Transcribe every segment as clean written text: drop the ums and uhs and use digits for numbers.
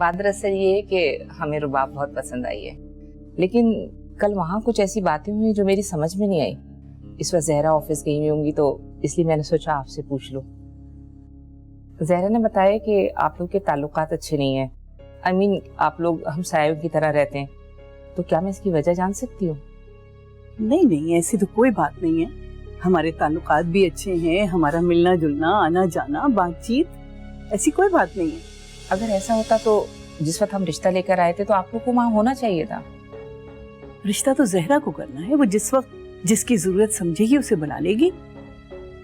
बात दरअसल ये है कि हमें रुबाब बहुत पसंद आई है, लेकिन कल वहाँ कुछ ऐसी बातें हुई जो मेरी समझ में नहीं आई। इस वक्त जहरा ऑफिस गई हुई होंगी, तो इसलिए मैंने सोचा आपसे पूछ लूं। जहरा ने बताया कि आप लोग के ताल्लुकात अच्छे नहीं हैं। I mean, आप लोग हमसायों की तरह रहते हैं, तो क्या मैं इसकी वजह जान सकती हूँ? नहीं नहीं, ऐसी तो कोई बात नहीं है। हमारे ताल्लुकात भी अच्छे हैं, हमारा मिलना जुलना, आना जाना, बातचीत, ऐसी कोई बात नहीं है। अगर ऐसा होता तो जिस वक्त हम रिश्ता लेकर आए थे तो आप लोग को वहाँ होना चाहिए था। रिश्ता तो जहरा को करना है, वो जिस वक्त जिसकी जरूरत समझेगी उसे बुला लेगी।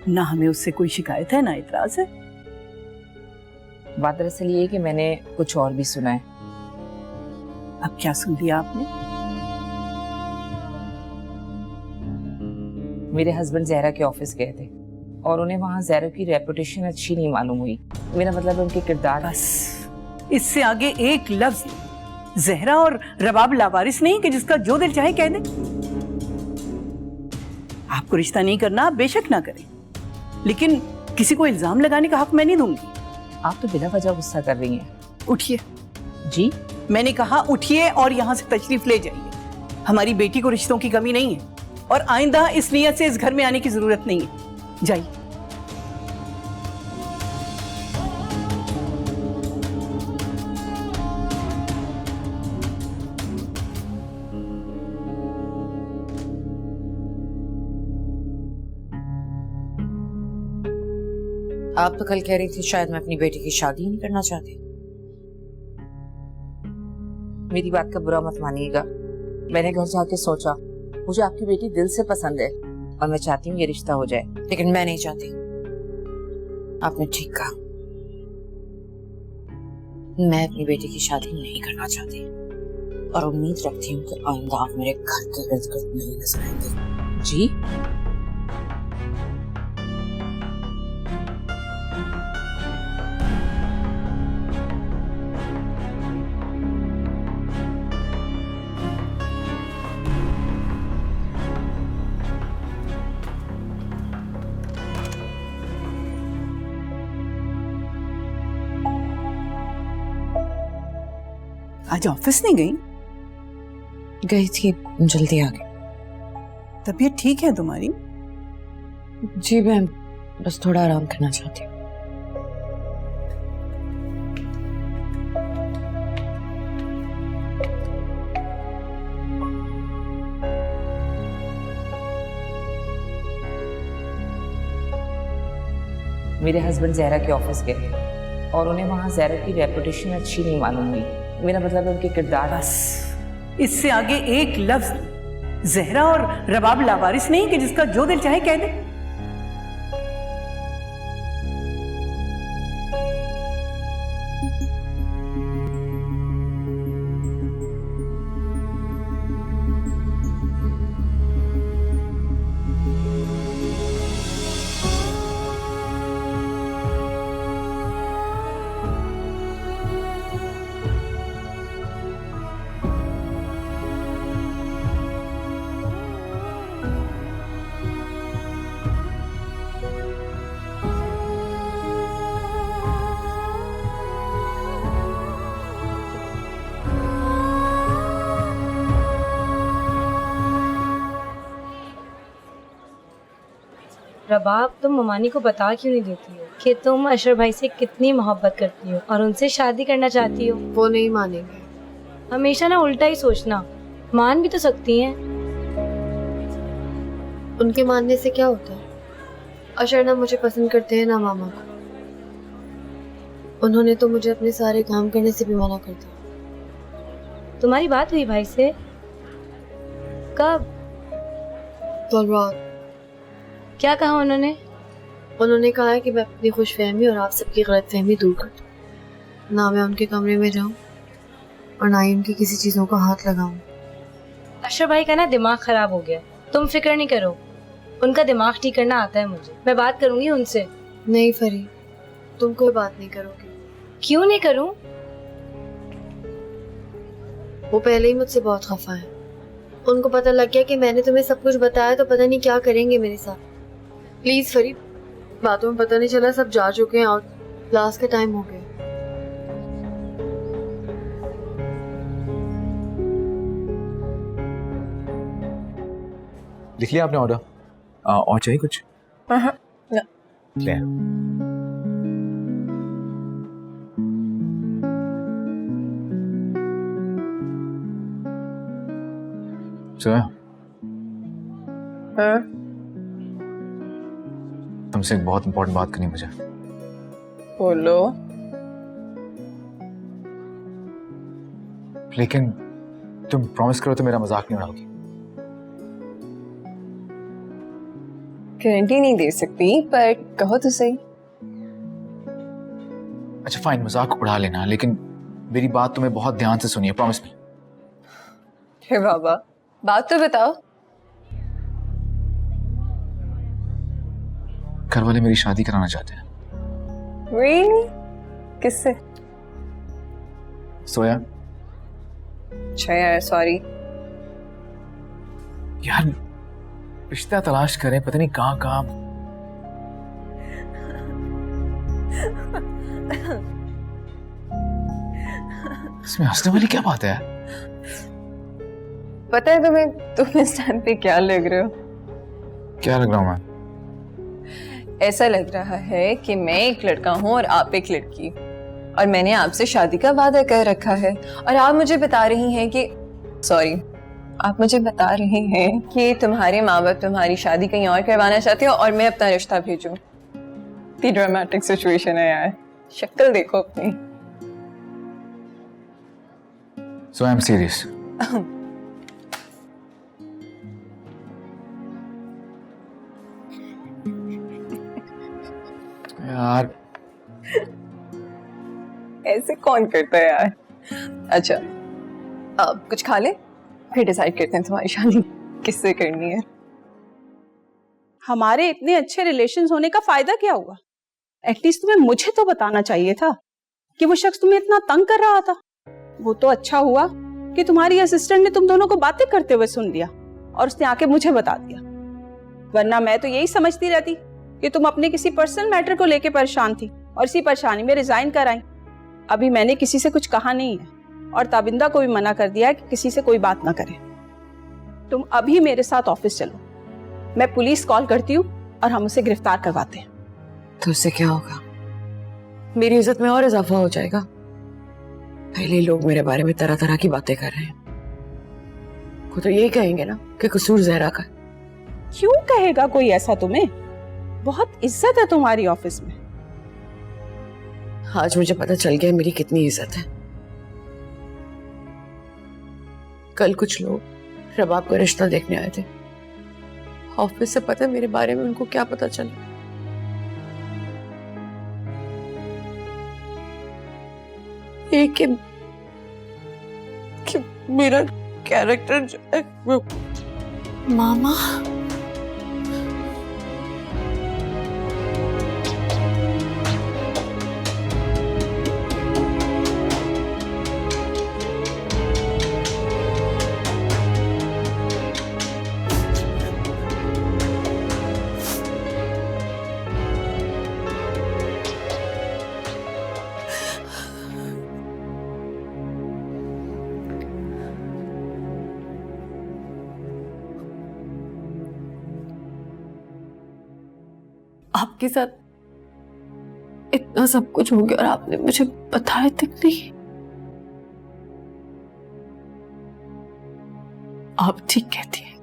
ना हमें उससे कोई शिकायत है ना इतराज है। बात दरअसल ये है कि मैंने कुछ और भी सुना है। अब क्या सुन लिया आपने? मेरे हस्बैंड जहरा के ऑफिस गए थे और उन्हें वहाँ जहरा की रेपुटेशन अच्छी नहीं मालूम हुई। मेरा मतलब उनके किरदार। बस इससे आगे एक लफ्ज। जहरा और रबाब लावारिस नहीं कि जिसका जो दिल चाहे कह दे। आपको रिश्ता नहीं करना, आप बेशक ना करें, लेकिन किसी को इल्जाम लगाने का हक मैं नहीं दूंगी। आप तो बिना वजह गुस्सा कर रही हैं। उठिए। जी? मैंने कहा उठिए और यहाँ से तशरीफ ले जाइए। हमारी बेटी को रिश्तों की कमी नहीं है और आइंदा इस नियत से इस घर में आने की जरूरत नहीं है। जाइए। आप तो कल कह रही थी शायद मैं अपनी बेटी की शादी नहीं करना चाहती। मेरी बात का बुरा मत मानिएगा। मैंने घर जाके सोचा, मुझे आपकी बेटी दिल से पसंद है और मैं चाहती हूँ ये रिश्ता हो जाए। लेकिन मैं नहीं चाहती। आपने ठीक कहा, मैं अपनी बेटी की शादी नहीं करना चाहती और उम्मीद रखती हूँ कि आइंदा आप मेरे घर के इर्द गिर्द नहीं नजर आएंगे। जी? आज ऑफिस नहीं गई? गई थी, जल्दी आ गई। तबीयत ठीक है तुम्हारी? जी, मैं बस थोड़ा आराम करना चाहती हूँ। मेरे हस्बैंड जहरा के ऑफिस गए और उन्हें वहाँ जहरा की रेपुटेशन अच्छी नहीं मालूम हुई। मेरा मतलब उनके किरदार। बस इससे आगे एक लफ्ज। जहरा और रबाब लावारिस नहीं कि जिसका जो दिल चाहे कह दे। रबाब, तुम ममानी को बता क्यों नहीं देती हो कि तुम अशरफ भाई से कितनी मोहब्बत करती हो और उनसे शादी करना चाहती हो? वो नहीं मानेंगे। हमेशा ना उल्टा ही सोचना, मान भी तो सकती हैं। उनके मानने से क्या होता है? अशर ना मुझे पसंद करते हैं ना मामा को। उन्होंने तो मुझे अपने सारे काम करने से भी मना कर दिया। तुम्हारी बात हुई भाई से? कब? कल रात। क्या कहा उन्होंने? उन्होंने कहा है कि मैं अपनी खुशफहमी और आप सबकी गलतफहमी दूर कर दूं। ना मैं उनके कमरे में जाऊं और ना ही उनकी किसी चीजों को हाथ लगाऊं। अशरफ भाई का ना दिमाग खराब हो गया, तुम फिक्र नहीं करो, उनका दिमाग ठीक करना आता है मुझे। मैं बात करूंगी उनसे। नहीं फरी, तुम कोई बात नहीं करोगे। क्यों नहीं करूं? वो पहले ही मुझसे बहुत खफा है। उनको पता लग गया कि मैंने तुम्हें सब कुछ बताया तो पता नहीं क्या करेंगे मेरे साथ। प्लीज फरी, बातों में पता नहीं चला सब जा चुके हैं और क्लास का टाइम हो गया। लिख लिया आपने ऑर्डर? और चाहिए कुछ? हाँ, ले। सोया, हाँ, तुमसे एक बहुत इंपॉर्टेंट बात करनी मुझे। बोलो। लेकिन तुम प्रॉमिस करो तो मेरा मजाक नहीं उड़ाओगी। गारंटी नहीं दे सकती, पर कहो तो सही। अच्छा फाइन, मजाक उड़ा लेना, लेकिन मेरी बात तुम्हें बहुत ध्यान से सुनिए, प्रॉमिस मी। हे बाबा, बात तो बताओ। घर वाले मेरी शादी कराना चाहते हैं। Really? किससे? सोया, अच्छा यार, सॉरी। यार रिश्ता तलाश करें, पता नहीं कहाँ कहाँ। इसमें हंसने वाली क्या बात है? पता है तुम्हें, तुम इस टाइम पे क्या लग रहे हो? क्या लग रहा हूँ मैं? ऐसा लग रहा है कि मैं एक लड़का हूँ और आप एक लड़की, और मैंने आपसे शादी का वादा कर रखा है, और आप मुझे बता रही हैं कि आप मुझे बता रहे हैं कि तुम्हारे माँ बाप तुम्हारी शादी कहीं और करवाना चाहते हो और मैं अपना रिश्ता भेजूं। इतनी ड्रामेटिक सिचुएशन है यार, शक्ल देखो अपनी। So I'm serious. यार ऐसे कौन करता है यार? अच्छा, अब कुछ खा ले, फिर डिसाइड करते हैं तुम्हारी शादी किससे करनी है। हमारे इतने अच्छे रिलेशंस होने का फायदा क्या हुआ? एटलीस्ट तुम्हें मुझे तो बताना चाहिए था कि वो शख्स तुम्हें इतना तंग कर रहा था। वो तो अच्छा हुआ कि तुम्हारी असिस्टेंट ने तुम दोनों को बातें करते हुए सुन लिया और उसने आके मुझे बता दिया, वरना मैं तो यही समझती रहती कि तुम अपने किसी पर्सनल मैटर को लेके परेशान थी और इसी परेशानी में रिजाइन कर आई। अभी मैंने किसी से कुछ कहा नहीं है और ताबिंदा को भी मना कर दिया है कि किसी से कोई बात ना करे। तुम अभी मेरे साथ ऑफिस चलो, मैं पुलिस कॉल करती हूँ और हम उसे गिरफ्तार करवाते हैं। तो उससे क्या होगा? मेरी इज्जत में और इजाफा हो जाएगा। पहले ही लोग मेरे बारे में तरह तरह की बातें कर रहे हैं। वो तो यही कहेंगे ना कि कसूर जहरा का। क्यों कहेगा कोई ऐसा तुम्हें? बहुत इज्जत है तुम्हारी ऑफिस में। आज मुझे पता चल गया मेरी कितनी इज्जत है। कल कुछ लोग रबाब का रिश्ता देखने आए थे। ऑफिस से पता है मेरे बारे में उनको क्या पता चला? एक कि मेरा कैरेक्टर जो है वो मामा। आपके साथ इतना सब कुछ हो गया और आपने मुझे बताया तक नहीं। आप ठीक कहती हैं,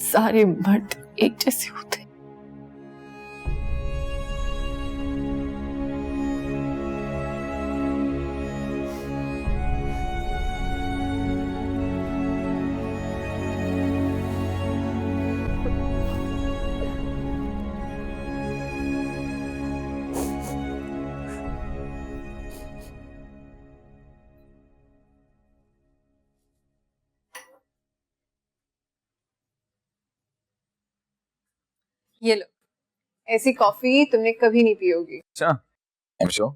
सारे मर्द एक जैसे होते। ये लो, ऐसी कॉफी तुमने कभी नहीं पी होगी। अच्छा, I'm sure.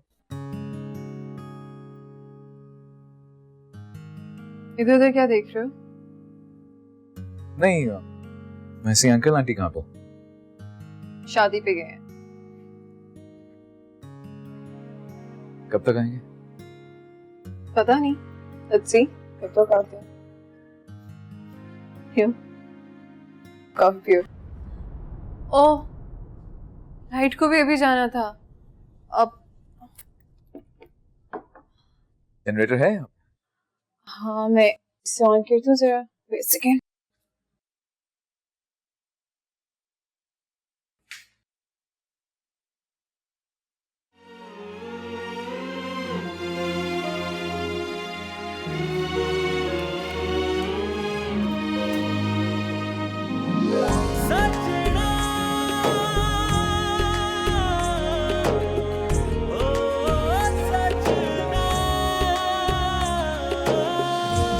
इधर उधर क्या देख रहे हो? नहीं, वैसे अंकल आंटी कहाँ पे? शादी पे गए हैं। कब तक आएंगे? पता नहीं, लेट्स सी कब तक आते हैं। क्यों? कॉफी पियो। ओह, लाइट को भी अभी जाना था। अब जनरेटर है? हाँ, मैं इसे ऑन कर दूं जरा, वेट सेकेंड।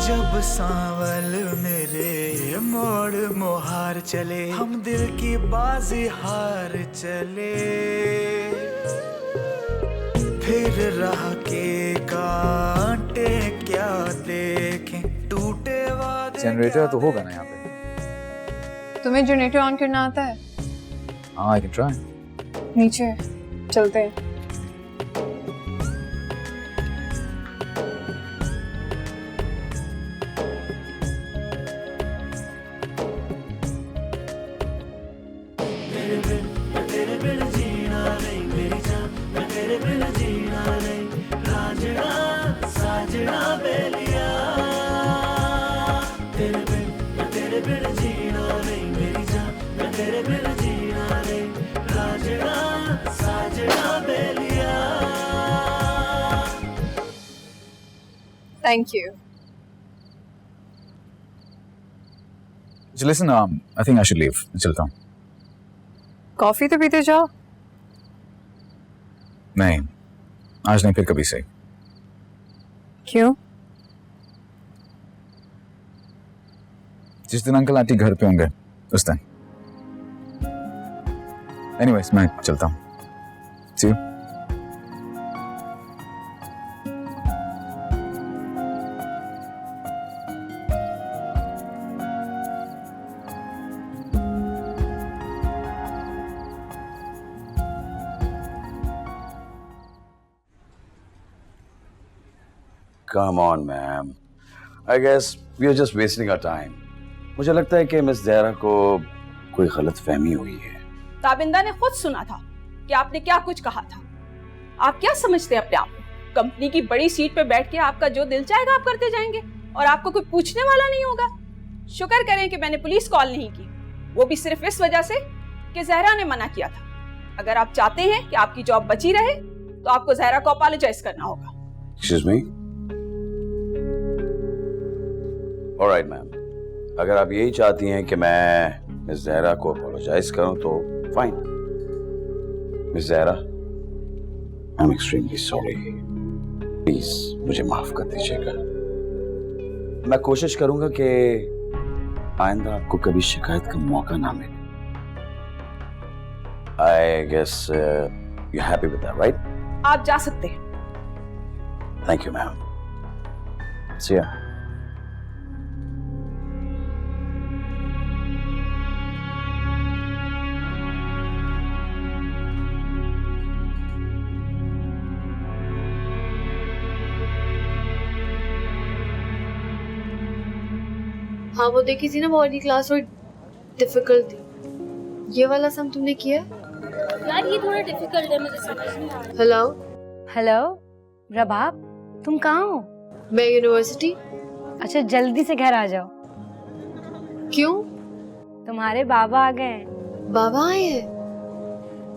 जब सांवल मेरे मोड़ मोहार चले, हम दिल की बाजी हार चले, फिर राह के कांटे क्या देखें, टूटे वादे। जनरेटर तो होगा ना यहाँ पे? तुम्हें जनरेटर ऑन करना आता है? हाँ, आई कैन ट्राई। नीचे चलते हैं। Thank you. Listen, I think I should leave. मैं चलता हूँ। कॉफी तो पीते जाओ। नहीं, आज नहीं, फिर कभी सही। क्यों? जिस दिन अंकल आंटी घर पे होंगे उस दिन। Anyways, मैं चलता हूँ। See you. Come on, ma'am. I guess we are just wasting our time. मुझे लगता है कि मिस ज़हरा को कोई गलतफहमी हुई है। ताबिंदा ने खुद सुना था कि आपने क्या कुछ कहा था। आप क्या समझते हैं अपने आप को? कंपनी की बड़ी सीट पे बैठ के आपका जो दिल चाहेगा आप करते जाएंगे और आपको कोई पूछने वाला नहीं होगा। शुक्र करें कि मैंने पुलिस कॉल नहीं की, वो भी सिर्फ इस वजह से कि ज़हरा ने मना किया था। अगर आप चाहते हैं कि आपकी जॉब बची रहे तो आपको ज़हरा को अपॉलोजाइज करना होगा। Excuse me? All right, ma'am. अगर आप यही चाहती हैं कि मैं मिस ज़हरा को अपॉलोजाइज करूं तो fine. Miss Zahra, I am extremely sorry. Please मुझे माफ कर दीजिएगा। मैं कोशिश करूंगा कि आइंदा आपको कभी शिकायत का मौका ना मिले। I guess you happy with that, right? आप जा सकते हैं। Thank you ma'am. See you. हाँ वो देखी थी ना, बॉडी क्लास और डिफिकल्ट थी। ये वाला सम तुमने किया? यार ये थोड़ा डिफिकल्ट है, मुझे समझ नहीं आ रहा। हेलो हेलो रबाब, तुम कहाँ हो? मैं यूनिवर्सिटी। अच्छा जल्दी से घर आ जाओ। क्यों? तुम्हारे बाबा आ गए हैं। बाबा आए हैं?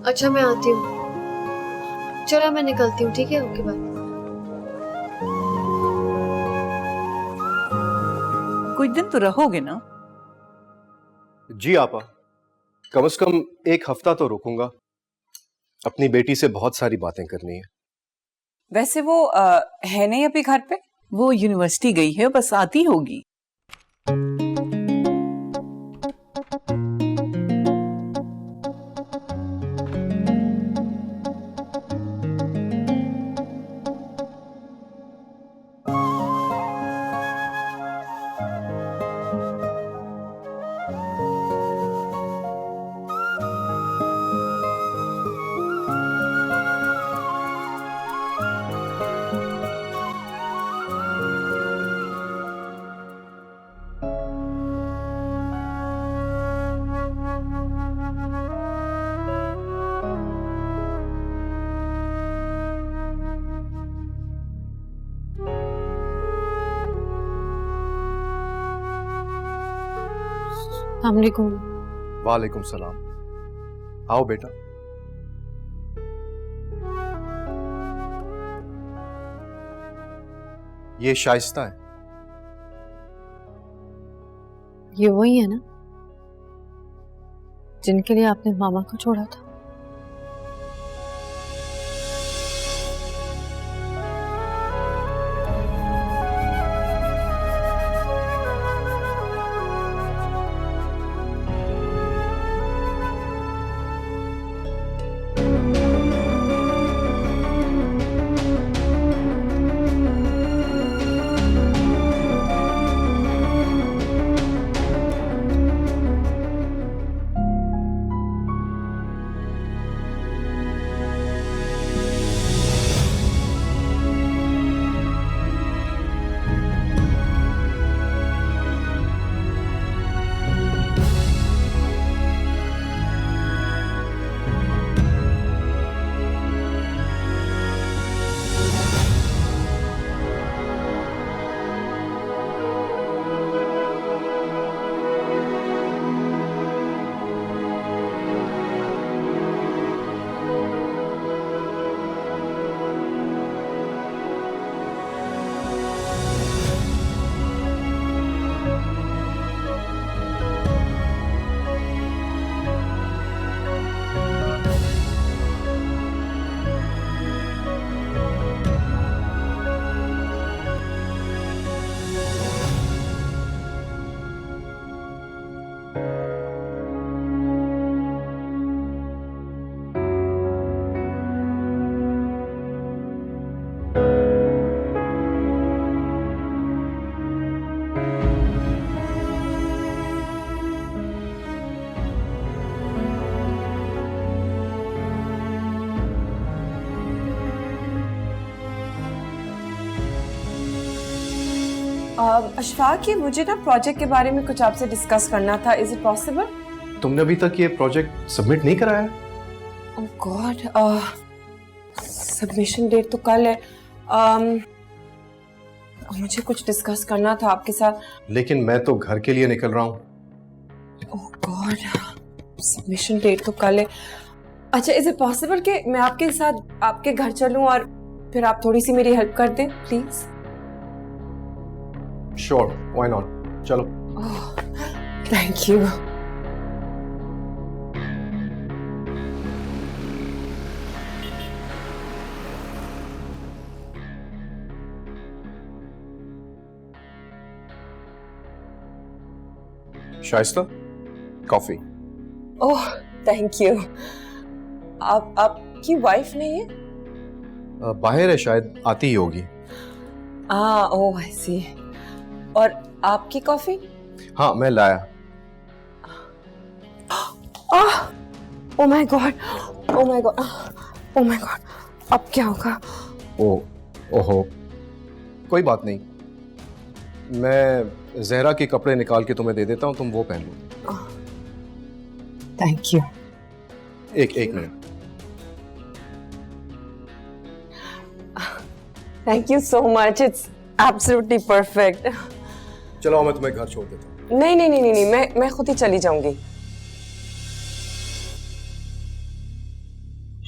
अच्छा मैं आती हूँ। चलो मैं निकलती हूँ, ठीक है? Okay bye. कुछ दिन तो रहोगे ना? जी आपा, कम से कम एक हफ्ता तो रुकूंगा। अपनी बेटी से बहुत सारी बातें करनी है। वैसे वो है नहीं अभी घर पे? वो यूनिवर्सिटी गई है, बस आती होगी। अस्सलाम वालेकुम। वालेकुम सलाम। आओ बेटा। ये शाइस्ता है। ये वही है ना जिनके लिए आपने मामा को छोड़ा था? अशफाक, ये मुझे ना प्रोजेक्ट के बारे में कुछ आपसे डिस्कस करना था। Is it possible? तुमने अभी तक ये प्रोजेक्ट सबमिट नहीं कराया? ओह गॉड, सबमिशन डेट तो कल है। मुझे कुछ डिस्कस करना था आपके साथ। लेकिन मैं तो घर के लिए निकल रहा हूँ। ओह गॉड, सबमिशन डेट तो कल है। अच्छा, इज इट पॉसिबल कि मैं आपके साथ आपके घर चलूं और फिर आप थोड़ी सी मेरी हेल्प कर दें प्लीज? श्योर, व्हाई नॉट, चलो। Thank you. Shaista, coffee. Oh thank you. आप आपकी वाइफ नहीं है? बाहर है, शायद आती ही होगी। ओह आई सी। और आपकी कॉफी? हाँ, मैं लाया। Oh my God, oh my God, oh my God, अब क्या होगा? ओहो, कोई बात नहीं, मैं जहरा के कपड़े निकाल के तुम्हें दे देता हूँ, तुम वो पहन लो। Thank you. एक minute. Thank you so much, it's absolutely perfect. चलो, मैं तुम्हें घर छोड़ देता हूँ। नहीं, मैं खुद ही चली जाऊंगी।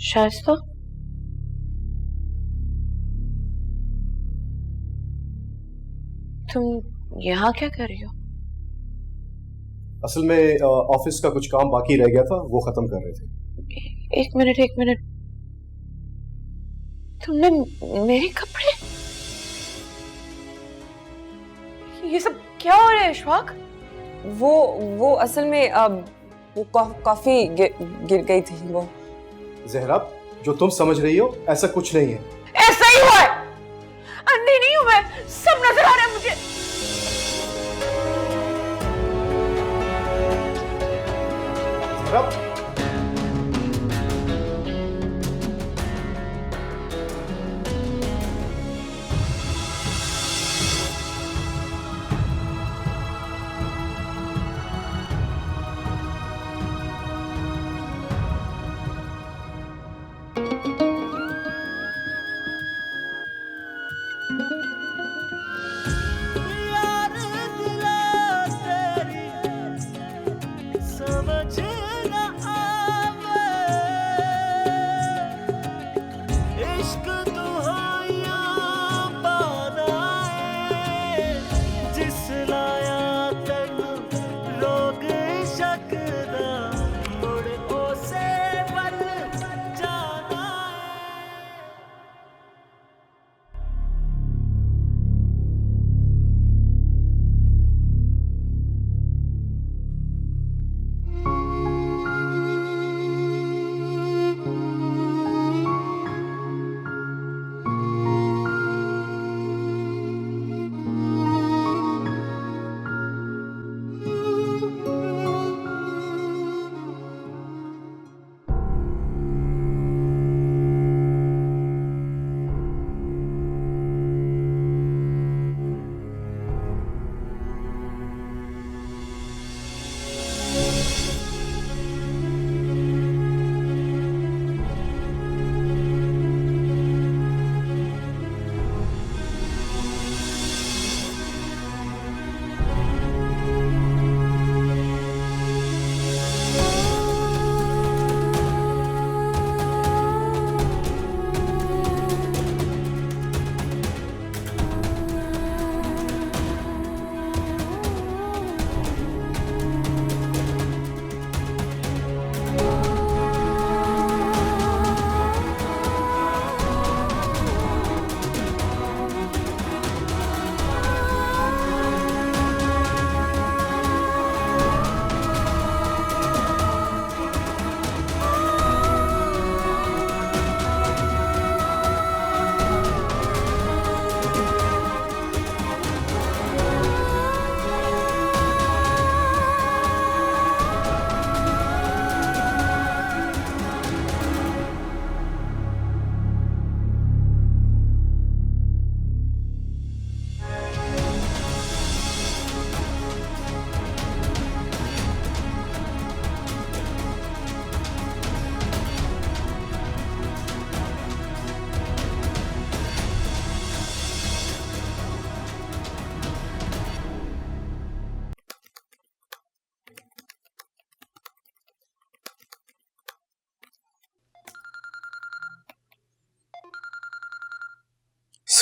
शाइस्ता, तुम यहाँ क्या कर रही हो? असल में ऑफिस का कुछ काम बाकी रह गया था, वो खत्म कर रहे थे। एक मिनट, तुमने मेरे कपड़े? ये सब क्या हो रहा है अशफाक? वो असल में वो कॉफी गिर गई थी। वो जहरा, जो तुम समझ रही हो ऐसा कुछ नहीं है। ऐसा ही हुआ है, अंधी नहीं हूं मैं, सब नजर आ रहा है मुझे। जहरा,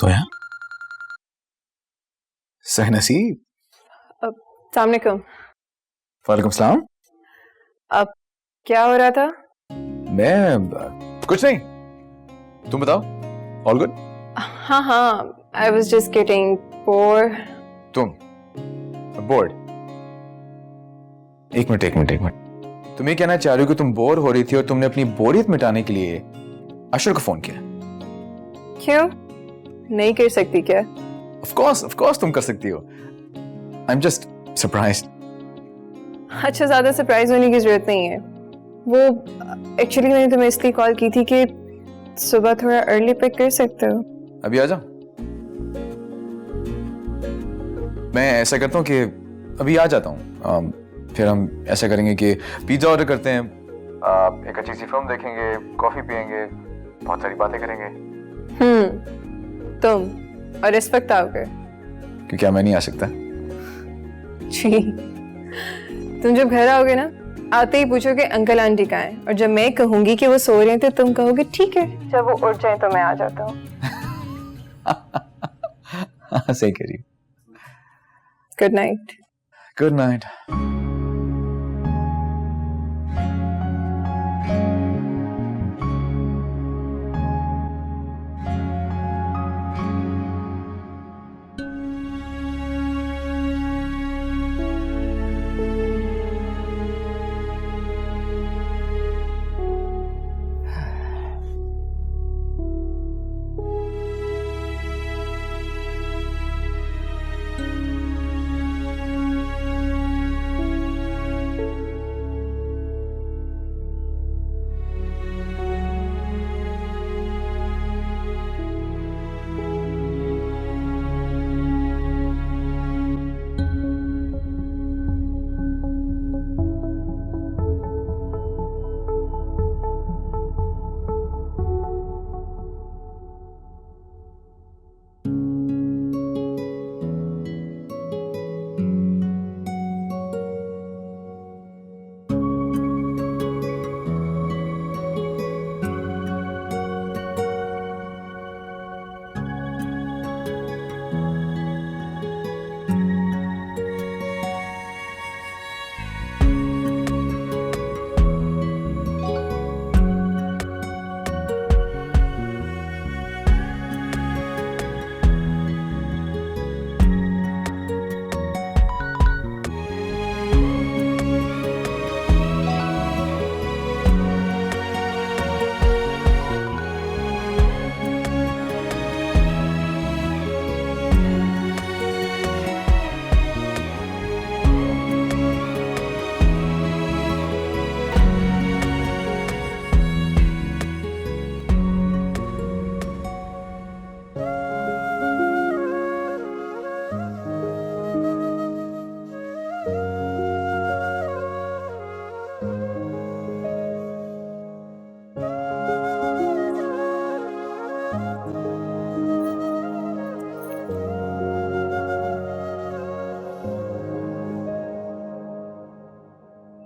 सोया? सहनसीब। सामने कम। वालेकुम सलाम। अब क्या हो रहा था? मैं कुछ नहीं, तुम बताओ। All good? हाँ हाँ, I was just getting bore. तुम बोर्ड? एक मिनट। तुम ये कहना चाह रही हो कि तुम बोर हो रही थी और तुमने अपनी बोरियत मिटाने के लिए अशर को फोन किया? क्यों नहीं कर सकती क्या? ऑफ कोर्स तुम कर सकती हो। I am just surprised. अच्छा, ज्यादा सरप्राइज होने की जरूरत नहीं है। वो एक्चुअली मैंने तुम्हें इसलिए कॉल की थी कि सुबह थोड़ा अर्ली पिक कर सकते हो? अभी आ जाओ। मैं ऐसा करता हूँ कि अभी आ जाता हूँ। फिर हम ऐसा करेंगे कि पिज्जा ऑर्डर करते हैं, एक अच्छी सी फिल्म देखेंगे, कॉफी पियेंगे, बहुत सारी बातें करेंगे। तुम और इस वक्त आओगे? क्यों, क्या मैं नहीं आ सकता? जी, तुम जब घर आओगे ना, आते ही पूछोगे अंकल आंटी कहाँ हैं, और जब मैं कहूंगी कि वो सो रहे हैं तो तुम कहोगे ठीक है, जब वो उठ जाए तो मैं आ जाता हूँ। सही कह रही। Good night. Good night.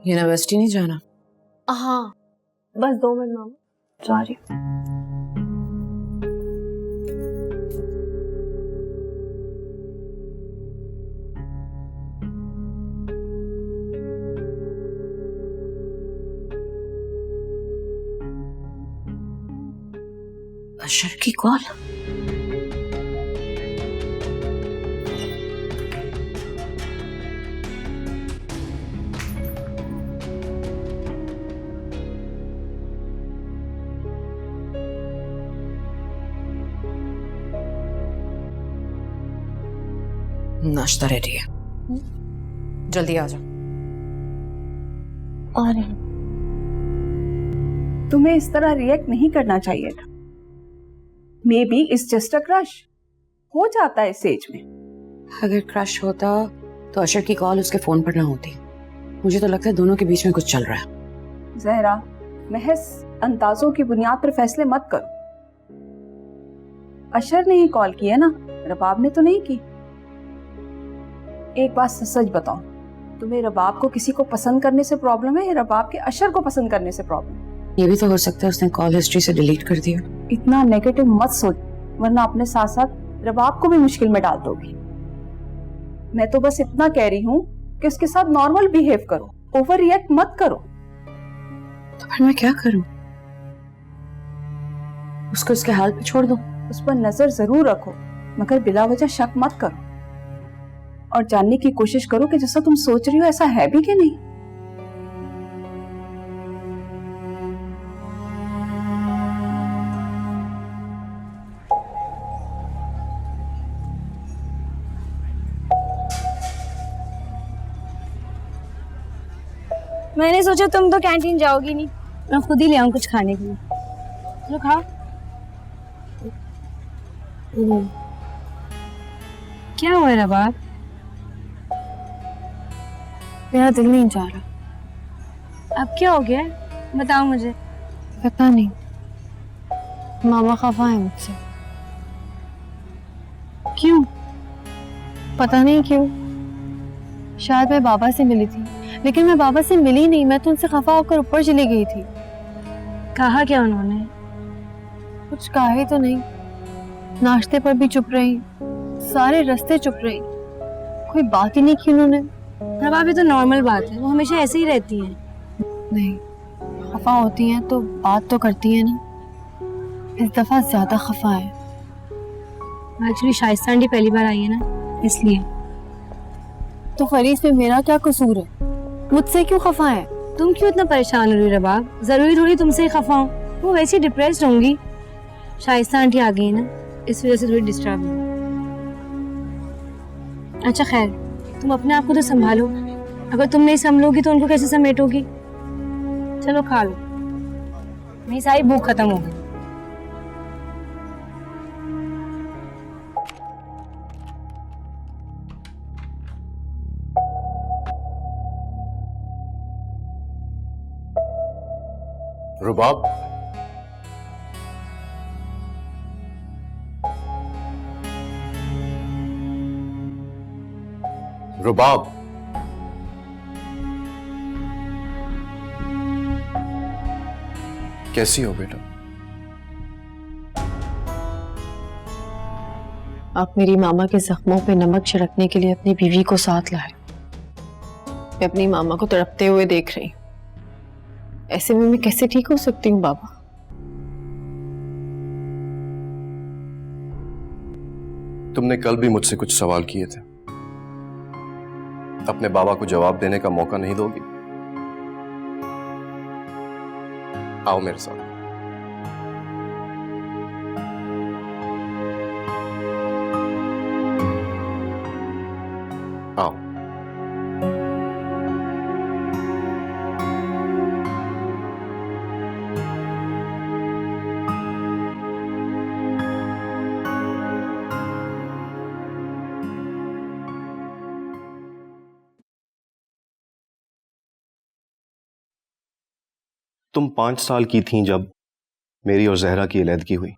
University नहीं जाना? हाँ, बस 2 मिनट मामा, जा रही हूँ। अशर की कॉल? नाश्ता रेडी है, जल्दी आ जाओ। आ रही हूँ। तुम्हें इस तरह रिएक्ट नहीं करना चाहिए था। May be it's just a crush, हो जाता है इस एज में। अगर क्रश होता तो अशर की कॉल उसके फोन पर ना होती। मुझे तो लगता है दोनों के बीच में कुछ चल रहा है। जहरा, महज अंदाजों की बुनियाद पर फैसले मत करो। अशर ने ही कॉल की है ना, रबाब ने तो नहीं की। एक बात सच बताओ, तुम्हें रबाब को किसी को पसंद करने से प्रॉब्लम है या रबाब के अशर को पसंद करने से प्रॉब्लम है? ये भी तो हो सकता है उसने कॉल हिस्ट्री से डिलीट कर दिया। इतना नेगेटिव मत सोच, वरना अपने साथ साथ रबाब को भी मुश्किल में डाल दोगी। मैं तो बस इतना कह रही हूँ कि उसके साथ नॉर्मल बिहेव करो, ओवर रिएक्ट मत करो। तो फिर मैं क्या करूं? उसको उसके हाल पे छोड़ दूं? उस पर नजर जरूर रखो, मगर बिला वजह शक मत करो और जानने की कोशिश करो कि जैसा तुम सोच रही हो ऐसा है भी कि नहीं। मैंने सोचा तुम तो कैंटीन जाओगी नहीं, मैं खुद ही ले आऊं कुछ खाने के लिए। चलो खाओ। क्या हुआ रबाब? मेरा दिल नहीं जा रहा। अब क्या हो गया? बताओ मुझे। पता नहीं, मामा खफा है मुझसे। क्यों? पता नहीं क्यों। शायद मैं बाबा से मिली थी, लेकिन मैं बाबा से मिली नहीं, मैं तो उनसे खफा होकर ऊपर चली गई थी। कहा क्या उन्होंने? कुछ कहा ही तो नहीं। नाश्ते पर भी चुप रही, सारे रास्ते चुप रही, कोई बात ही नहीं की उन्होंने। रबाब ये तो नॉर्मल बात है, वो हमेशा ऐसे ही रहती हैं। नहीं, खफा होती हैं तो बात तो करती है ना। इस दफा ज्यादा खफा है। एक्चुअली शाइस्ता आंटी पहली बार आई है ना, इसलिए। तो फरीस में मेरा क्या कसूर है? मुझसे क्यों खफा है? तुम क्यों इतना परेशान हो रही हो रबाब? जरूरी थोड़ी तुमसे ही खफा हो, वो वैसे ही डिप्रेस्ड होंगी। शाइस्ता आंटी आ गई ना, इस वजह से थोड़ी डिस्टर्ब है। अच्छा खैर, तुम अपने आप को तो संभालो, अगर तुम नहीं संभलोगी तो उनको कैसे समेटोगी? चलो खा लो, मेरी सारी भूख खत्म हो गई। रुबाब, रुबाब, कैसी हो बेटा? आप मेरी मामा के जख्मों पे नमक छिड़कने के लिए अपनी बीवी को साथ लाए। मैं अपनी मामा को तड़पते हुए देख रही हूँ। ऐसे में मैं कैसे ठीक हो सकती हूँ बाबा? तुमने कल भी मुझसे कुछ सवाल किए थे, अपने बाबा को जवाब देने का मौका नहीं दोगी? आओ मेरे साथ। आओ। तुम 5 साल की थीं जब मेरी और जहरा की अलैदगी हुई।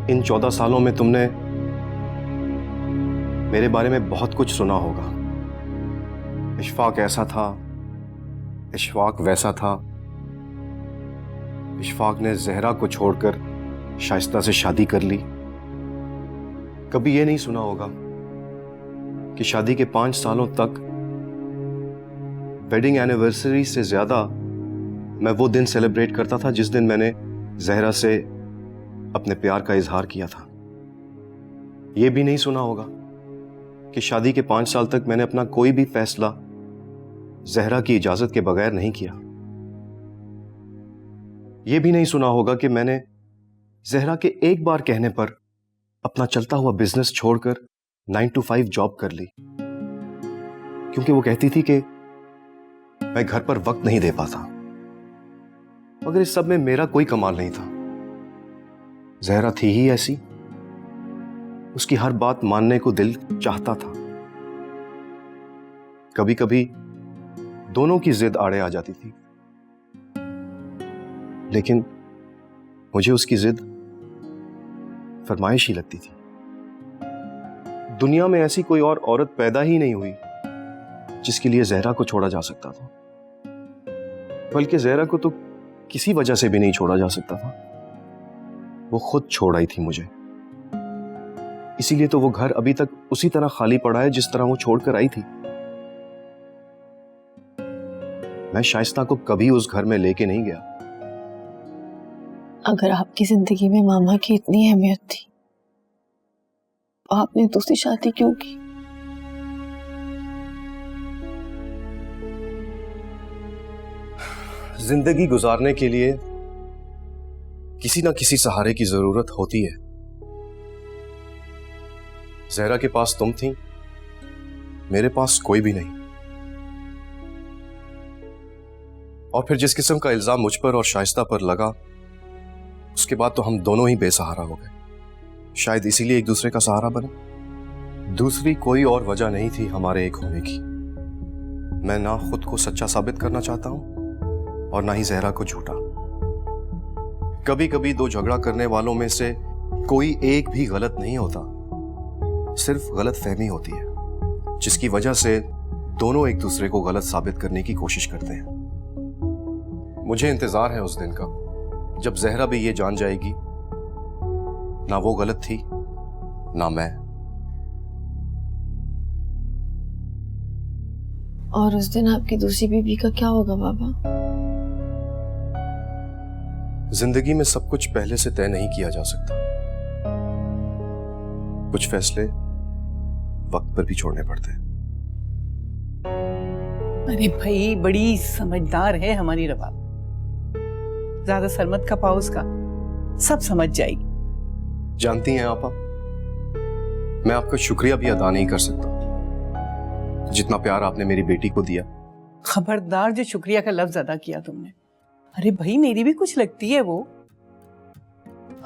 इन 14 सालों में तुमने मेरे बारे में बहुत कुछ सुना होगा। इशफाक ऐसा था, इशफाक वैसा था, इशफाक ने जहरा को छोड़कर शाइस्ता से शादी कर ली। कभी यह नहीं सुना होगा कि शादी के 5 सालों तक वेडिंग एनिवर्सरी से ज्यादा मैं वो दिन सेलिब्रेट करता था जिस दिन मैंने जहरा से अपने प्यार का इजहार किया था। यह भी नहीं सुना होगा कि शादी के 5 साल तक मैंने अपना कोई भी फैसला जहरा की इजाजत के बगैर नहीं किया। यह भी नहीं सुना होगा कि मैंने जहरा के एक बार कहने पर अपना चलता हुआ बिजनेस छोड़कर 9 to 5 जॉब कर ली, क्योंकि वो कहती थी कि मैं घर पर वक्त नहीं दे पाता। मगर इस सब में मेरा कोई कमाल नहीं था। जहरा थी ही ऐसी, उसकी हर बात मानने को दिल चाहता था। कभी कभी दोनों की जिद आड़े आ जाती थी, लेकिन मुझे उसकी जिद फरमाइश ही लगती थी। दुनिया में ऐसी कोई और औरत पैदा ही नहीं हुई जिसके लिए जहरा को छोड़ा जा सकता था, बल्कि जहरा को तो किसी वजह से भी नहीं छोड़ा जा सकता था। वो खुद छोड़ आई थी मुझे। इसीलिए तो वो घर अभी तक उसी तरह खाली पड़ा है जिस तरह वो छोड़कर आई थी। मैं शाइस्ता को कभी उस घर में लेके नहीं गया। अगर आपकी जिंदगी में मामा की इतनी अहमियत थी, तो आपने दूसरी शादी क्यों की? जिंदगी गुजारने के लिए किसी ना किसी सहारे की जरूरत होती है। जहरा के पास तुम थी, मेरे पास कोई भी नहीं। और फिर जिस किस्म का इल्जाम मुझ पर और शाइस्ता पर लगा, उसके बाद तो हम दोनों ही बेसहारा हो गए। शायद इसीलिए एक दूसरे का सहारा बने। दूसरी कोई और वजह नहीं थी हमारे एक होने की। मैं ना खुद को सच्चा साबित करना चाहता हूं और ना ही जहरा को झूठा। कभी कभी दो झगड़ा करने वालों में से कोई एक भी गलत नहीं होता, सिर्फ गलत फहमी होती है, जिसकी वजह से दोनों एक दूसरे को गलत साबित करने की कोशिश करते हैं। मुझे इंतजार है उस दिन का जब जहरा भी ये जान जाएगी ना वो गलत थी ना मैं। और उस दिन आपकी दूसरी बीवी का क्या होगा बाबा? जिंदगी में सब कुछ पहले से तय नहीं किया जा सकता। कुछ फैसले वक्त पर भी छोड़ने पड़ते हैं। अरे भाई, बड़ी समझदार है हमारी रबाब। ज्यादा सर मत खपाओ उसका, सब समझ जाएगी। जानती हैं आपा, मैं आपका शुक्रिया भी अदा नहीं कर सकता जितना प्यार आपने मेरी बेटी को दिया। खबरदार जो शुक्रिया का लफ्ज अदा किया तुमने। अरे भाई, मेरी भी कुछ लगती है वो।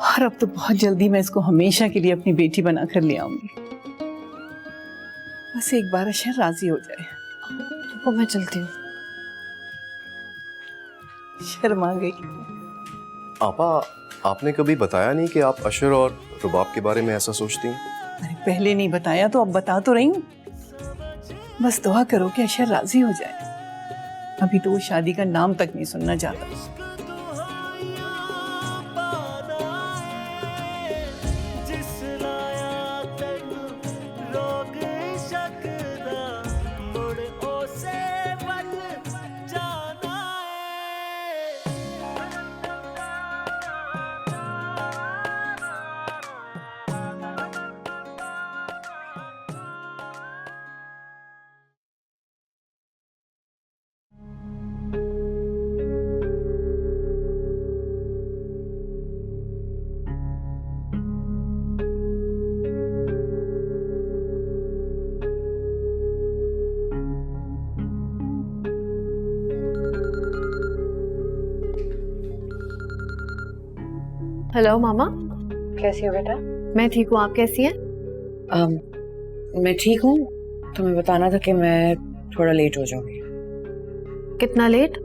और अब तो बहुत जल्दी मैं इसको हमेशा के लिए अपनी बेटी बनाकर ले आऊंगी। बस एक बार अशर राजी हो जाए। तो मैं चलती हूँ। शर्मा गई। आपा, आपने कभी बताया नहीं कि आप अशर और रुबाब के बारे में ऐसा सोचती हैं? अरे पहले नहीं बताया तो अब बता तो रही हूँ। बस दुआ करो कि अशर राजी हो जाए। अभी तो वो शादी का नाम तक नहीं सुनना चाहता। हेलो मामा, कैसी हो बेटा? मैं ठीक हूँ, आप कैसी हैं? मैं ठीक हूँ। तुम्हें बताना था कि मैं थोड़ा लेट हो जाऊंगी। कितना लेट?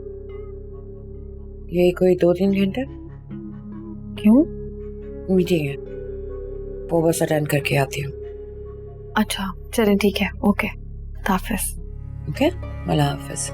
यही कोई 2-3 घंटे। क्यों? मीटिंग है, वो बस अटेंड करके आती हूँ। अच्छा चलें, ठीक है, ओके, हाफिज। ओके, अल्लाह हाफिज।